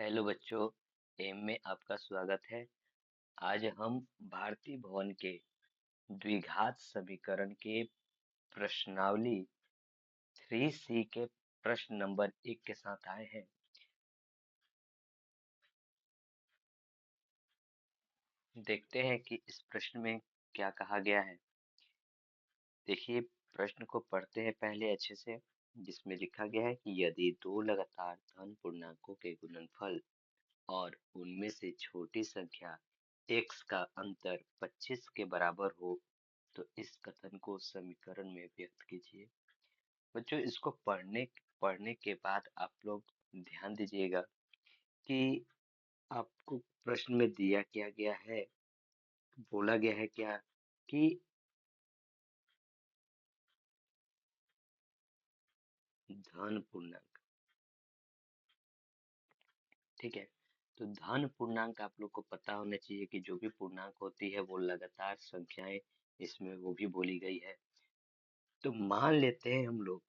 Hello बच्चों, M में आपका स्वागत है। आज हम भारतीय भवन के द्विघात समीकरण के प्रश्नावली 3C के प्रश्न नंबर 1 के साथ आए हैं। देखते हैं कि इस प्रश्न में क्या कहा गया है। देखिए, प्रश्न को पढ़ते हैं पहले अच्छे से, जिसमें लिखा गया है कि यदि दो लगातार धन पूर्णांकों के गुणनफल और उनमें से छोटी संख्या x का अंतर 25 के बराबर हो तो इस कथन को समीकरण में व्यक्त कीजिए। बच्चों, इसको पढ़ने पढ़ने के बाद आप लोग ध्यान दीजिएगा कि आपको प्रश्न में दिया क्या गया है, बोला गया है क्या कि धन पूर्णांक। ठीक है, तो धन पूर्णांक आप लोग को पता होना चाहिए कि जो भी पूर्णांक होती है वो लगातार संख्याएं इसमें वो भी बोली गई है। तो मान लेते हैं हम लोग,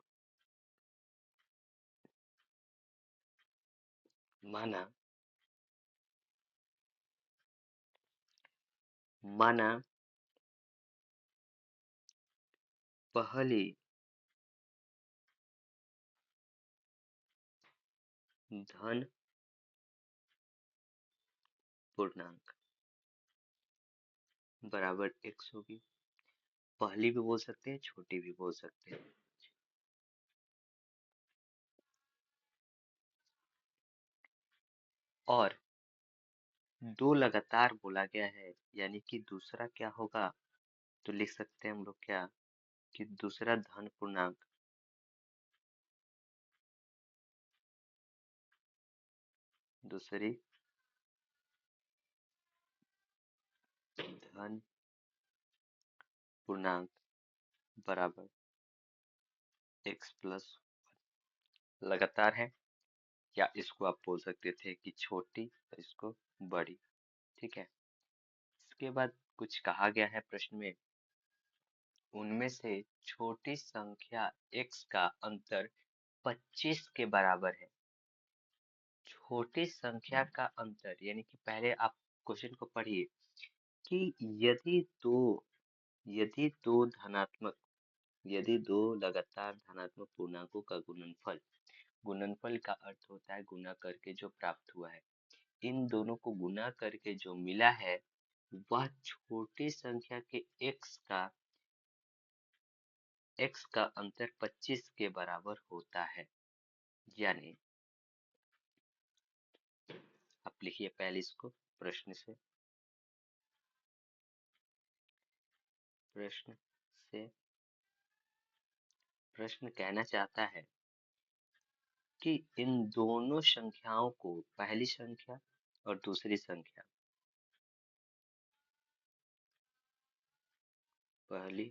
माना माना पहली धन पूर्णांक बराबर x होगी। पहली भी बोल सकते हैं, छोटी भी बोल सकते हैं। और दो लगातार बोला गया है, यानी कि दूसरा क्या होगा, तो लिख सकते हैं हम लोग क्या कि दूसरा धन पूर्णांक दूसरी धन पूर्णांक बराबर x+, लगातार है, या इसको आप बोल सकते थे कि छोटी और इसको बड़ी। ठीक है, इसके बाद कुछ कहा गया है प्रश्न में, उनमें से छोटी संख्या x का अंतर 25 के बराबर है। छोटी संख्या का अंतर, यानी कि पहले आप क्वेश्चन को पढ़िए कि यदि दो यदि दो धनात्मक यदि दो लगातार धनात्मक पूर्णांकों का गुणनफल, गुणनफल का अर्थ होता है गुना करके जो प्राप्त हुआ है, इन दोनों को गुना करके जो मिला है वह छोटी संख्या के x का अंतर 25 के बराबर होता है। यानी आप लिखिए पहले इसको प्रश्न से प्रश्न से प्रश्न कहना चाहता है कि इन दोनों संख्याओं को, पहली संख्या और दूसरी संख्या, पहली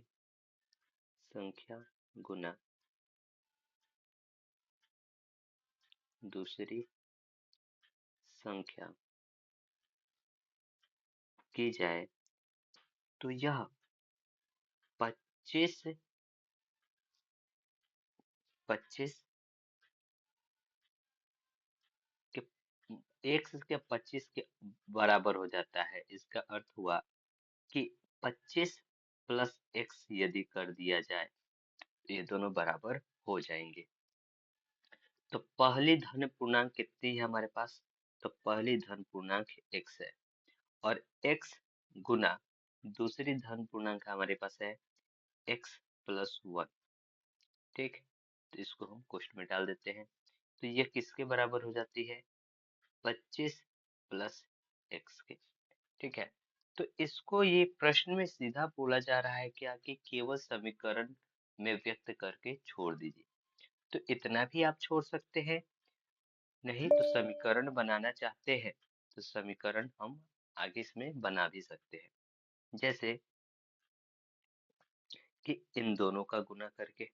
संख्या गुना दूसरी संख्या की जाए तो यह 25 25 के x के 25 के बराबर हो जाता है। इसका अर्थ हुआ कि 25 प्लस x यदि कर दिया जाए तो ये दोनों बराबर हो जाएंगे। तो पहली धन पूर्णांक कितनी है हमारे पास, तो पहली धन पूर्णांक x है, और x गुना दूसरी धन पूर्णांक हमारे पास है x+1। ठीक, तो इसको हम क्वेश्चन में डाल देते हैं, तो ये किसके बराबर हो जाती है, 25 प्लस x के। ठीक है, तो इसको ये प्रश्न में सीधा बोला जा रहा है क्या कि केवल समीकरण में व्यक्त करके छोड़ दीजिए। तो इतना भी आप छोड़ सकते हैं, नहीं तो समीकरण बनाना चाहते हैं तो समीकरण हम आगे इसमें बना भी सकते हैं, जैसे कि इन दोनों का गुना करके,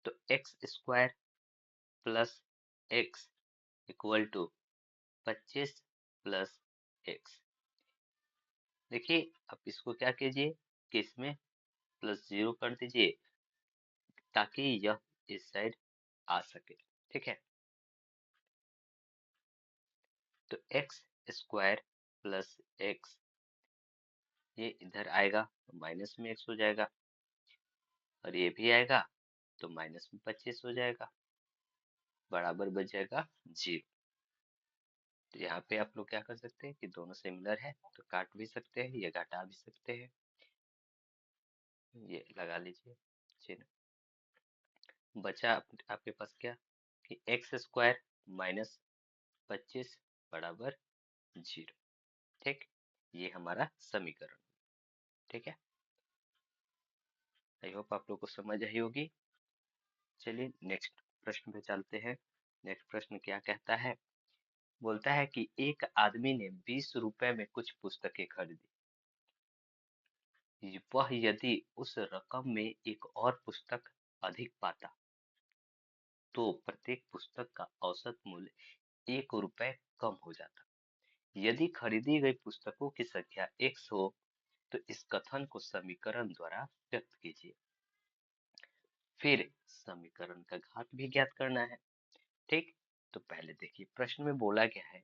तो x² plus x equal to 25 plus x। देखिए, अब इसको क्या कीजिए कि इसमें +0 कर दीजिए ताकि यह इस साइड आ सके। ठीक है, तो एक्स स्क्वायर प्लस एक्स, ये इधर आएगा तो माइनस में एक्स हो जाएगा, और ये भी आएगा तो माइनस में 25 हो जाएगा, बराबर बच जाएगा 0। तो यहाँ पे आप लोग क्या कर सकते हैं कि दोनों सिमिलर है तो काट भी सकते हैं, ये घटा भी सकते हैं, ये लगा लीजिए चिन्ह। बचा आपके पास क्या कि एक्स स्क्वायर माइनस 25 बराबर 0। ठीक, ये हमारा समीकरण। ठीक है, आई होप आप लोग को समझ आई होगी। चलिए नेक्स्ट प्रश्न पे चलते हैं। नेक्स्ट प्रश्न क्या कहता है, बोलता है कि एक आदमी ने 20 रुपए में कुछ पुस्तकें खरीदी, वह यदि उस रकम में एक और पुस्तक अधिक पाता तो प्रत्येक पुस्तक का औसत मूल्य 1 रुपए कम हो जाता। यदि खरीदी गई पुस्तकों की संख्या x हो तो इस कथन को समीकरण द्वारा व्यक्त कीजिए। फिर समीकरण का घात भी ज्ञात करना है। ठीक, तो पहले देखिए प्रश्न में बोला गया है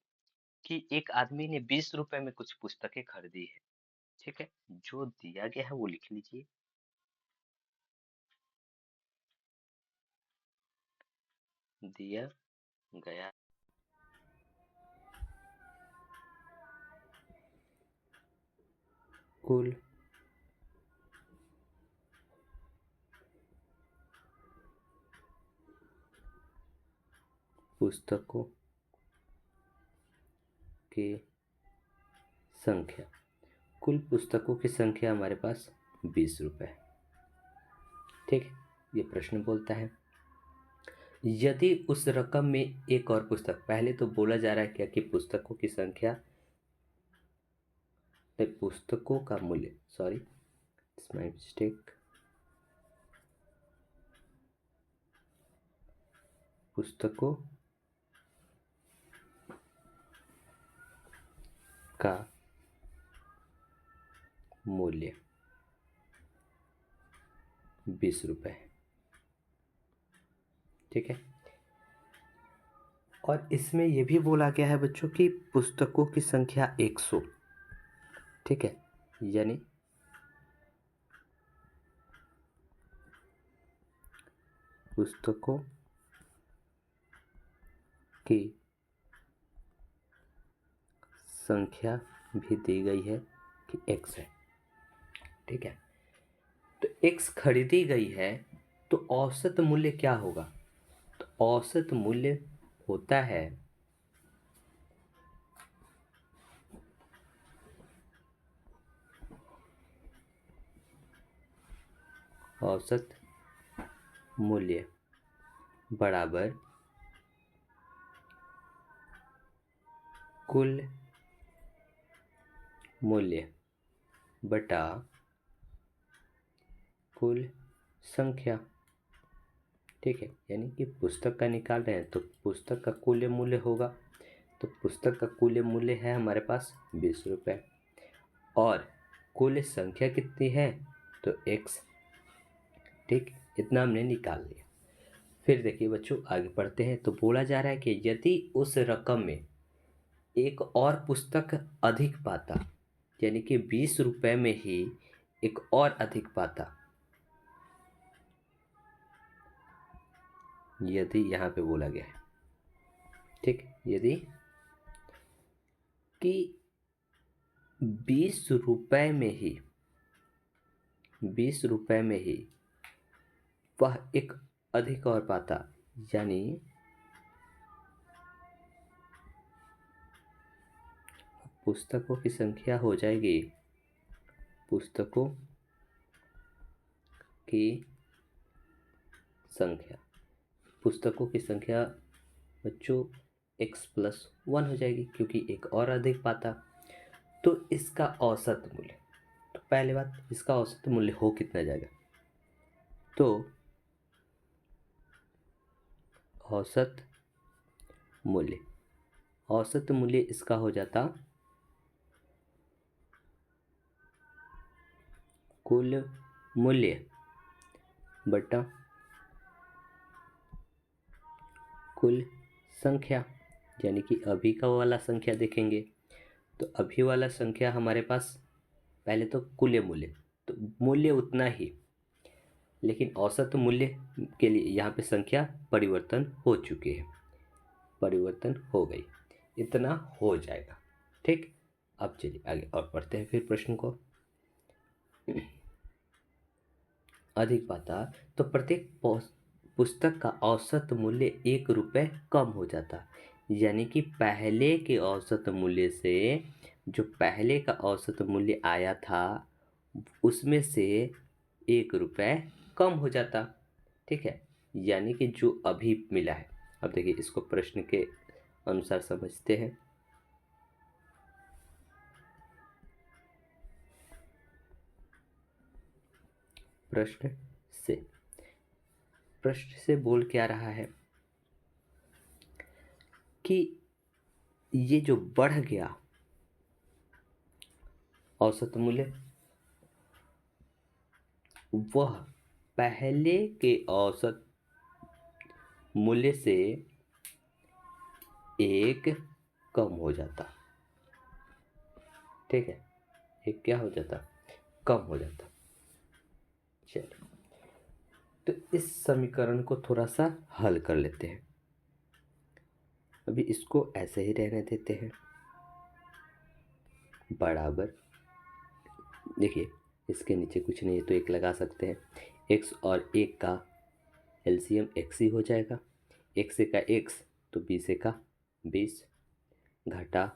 कि एक आदमी ने 20 रुपए में कुछ पुस्तकें खरीदी है। ठीक है, जो दिया गया है वो लिख लीजिए। दिया गया कुल पुस्तकों की संख्या, कुल पुस्तकों की संख्या हमारे पास 20 रुपए है। ठीक है, ये प्रश्न बोलता है यदि उस रकम में एक और पुस्तक, पहले तो बोला जा रहा है क्या कि पुस्तकों की संख्या, पुस्तकों का मूल्य, सॉरी इट्स माय मिस्टेक, पुस्तकों का मूल्य 20 रुपए है। ठीक है, और इसमें यह भी बोला गया है बच्चों की पुस्तकों की संख्या 100। ठीक है, यानी पुस्तकों की संख्या भी दी गई है कि x है। ठीक है, तो x खरीदी गई है तो औसत मूल्य क्या होगा, तो औसत मूल्य होता है औसत मूल्य बराबर कुल मूल्य बटा कुल संख्या। ठीक है, यानी कि पुस्तक का निकाल रहे हैं तो पुस्तक का कुल मूल्य होगा, तो पुस्तक का कुल मूल्य है हमारे पास 20 रुपये, और कुल संख्या कितनी है तो x। ठीक, इतना हमने निकाल लिया। फिर देखिए बच्चों आगे पढ़ते हैं, तो बोला जा रहा है कि यदि उस रकम में एक और पुस्तक अधिक पाता, यानी कि 20 रुपये में ही एक और अधिक पाता, यदि यहाँ पे बोला गया है, ठीक, यदि कि 20 रुपये में ही 20 रुपये में ही वह एक अधिक और पाता, यानी पुस्तकों की संख्या हो जाएगी, पुस्तकों की संख्या, पुस्तकों की संख्या बच्चों x+1 हो जाएगी क्योंकि एक और अधिक पाता। तो इसका औसत मूल्य, तो पहले बात इसका औसत मूल्य हो कितना जाएगा, तो औसत मूल्य, औसत मूल्य इसका हो जाता कुल मूल्य बटा कुल संख्या, यानी कि अभी का वाला संख्या देखेंगे तो अभी वाला संख्या हमारे पास पहले तो कुल मूल्य, तो मूल्य उतना ही, लेकिन औसत मूल्य के लिए यहाँ पे संख्या परिवर्तन हो चुकी है, परिवर्तन हो गई, इतना हो जाएगा। ठीक, अब चलिए आगे और पढ़ते हैं फिर प्रश्न को। अधिक पाता तो प्रत्येक पुस्तक का औसत मूल्य 1 रुपये कम हो जाता, यानी कि पहले के औसत मूल्य से जो पहले का औसत मूल्य आया था उसमें से 1 रुपये कम हो जाता। ठीक है, यानी कि जो अभी मिला है। अब देखिए इसको प्रश्न के अनुसार समझते हैं। प्रश्न से बोल क्या रहा है कि ये जो बढ़ गया औसत मूल्य, वह पहले के औसत मूल्य से 1 कम हो जाता। ठीक है, 1 क्या हो जाता, कम हो जाता। चलिए तो इस समीकरण को थोड़ा सा हल कर लेते हैं। अभी इसको ऐसे ही रहने देते हैं, बराबर। देखिए इसके नीचे कुछ नहीं है तो 1 लगा सकते हैं। x और 1 का एलसीएम x ही हो जाएगा। x से का x तो 20 से का 20 घटा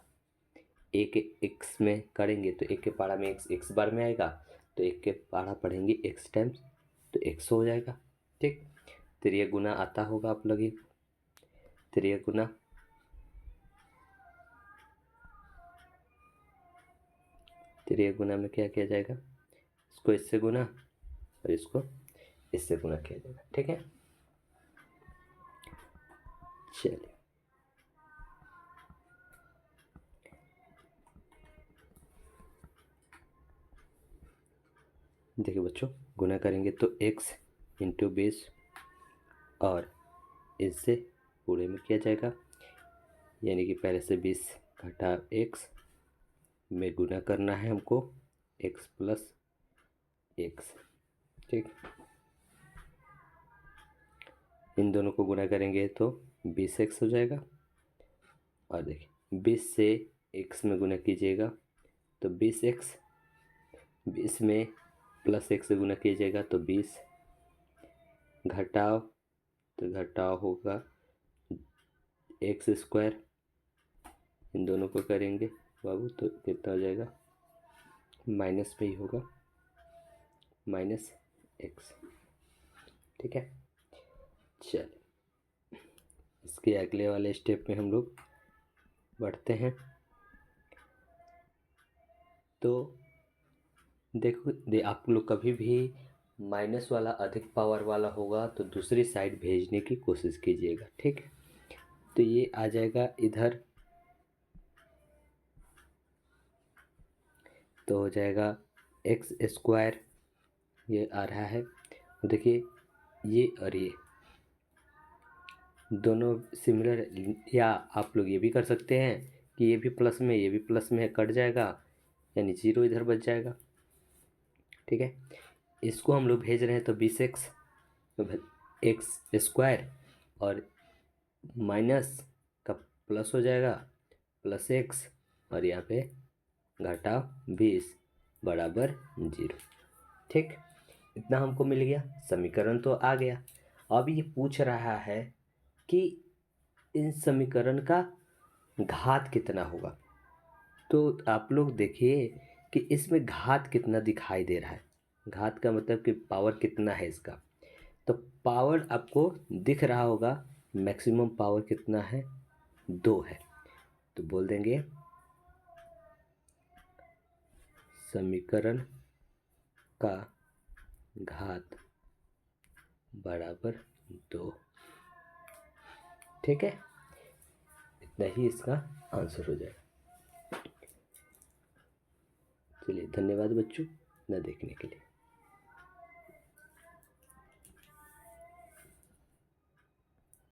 1 x में करेंगे तो 1 के पारा में x बार में आएगा, तो 1 के पारा पढ़ेंगे x टाइम्स तो x हो जाएगा। ठीक, त्रिय गुना आता होगा आप लोग, त्रिय गुना, त्रिय गुना में क्या किया जाएगा, इसको इससे गुना और इसको इससे गुना किया जाएगा। ठीक है, चलिए देखिए बच्चों, गुना करेंगे तो x इंटू 20 और इससे पूरे में किया जाएगा, यानी कि पहले से 20 घटा x में गुना करना है हमको x प्लस x। ठीक, इन दोनों को गुना करेंगे तो 20x हो जाएगा, और देखिए 20 से x में गुना कीजिएगा तो 20x, 20 में प्लस x से गुना कीजिएगा तो 20, घटाओ तो घटाओ होगा एक्स स्क्वायर, इन दोनों को करेंगे बाबू तो कितना हो जाएगा, माइनस में ही होगा, माइनस एक्स। ठीक है, चलिए इसके अगले वाले स्टेप में हम लोग बढ़ते हैं। तो देखो आप लोग कभी भी माइनस वाला अधिक पावर वाला होगा तो दूसरी साइड भेजने की कोशिश कीजिएगा। ठीक है, तो ये आ जाएगा इधर, तो हो जाएगा एक्स स्क्वायर, ये आ रहा है। देखिए ये और ये दोनों सिमिलर, या आप लोग ये भी कर सकते हैं कि ये भी प्लस में ये भी प्लस में कट जाएगा, यानी 0 इधर बच जाएगा। ठीक है, इसको हम लोग भेज रहे हैं तो 20x एक्स स्क्वायर और माइनस का प्लस हो जाएगा प्लस x, और यहाँ पे घटा 20 बराबर 0। ठीक, इतना हमको मिल गया, समीकरण तो आ गया। अब ये पूछ रहा है कि इन समीकरण का घात कितना होगा। तो आप लोग देखिए कि इसमें घात कितना दिखाई दे रहा है, घात का मतलब कि पावर कितना है इसका। तो पावर आपको दिख रहा होगा, मैक्सिमम पावर कितना है, 2 है। तो बोल देंगे समीकरण का घात बराबर 2। ठीक है, इतना ही इसका आंसर हो जाएगा। चलिए धन्यवाद बच्चों न देखने के लिए।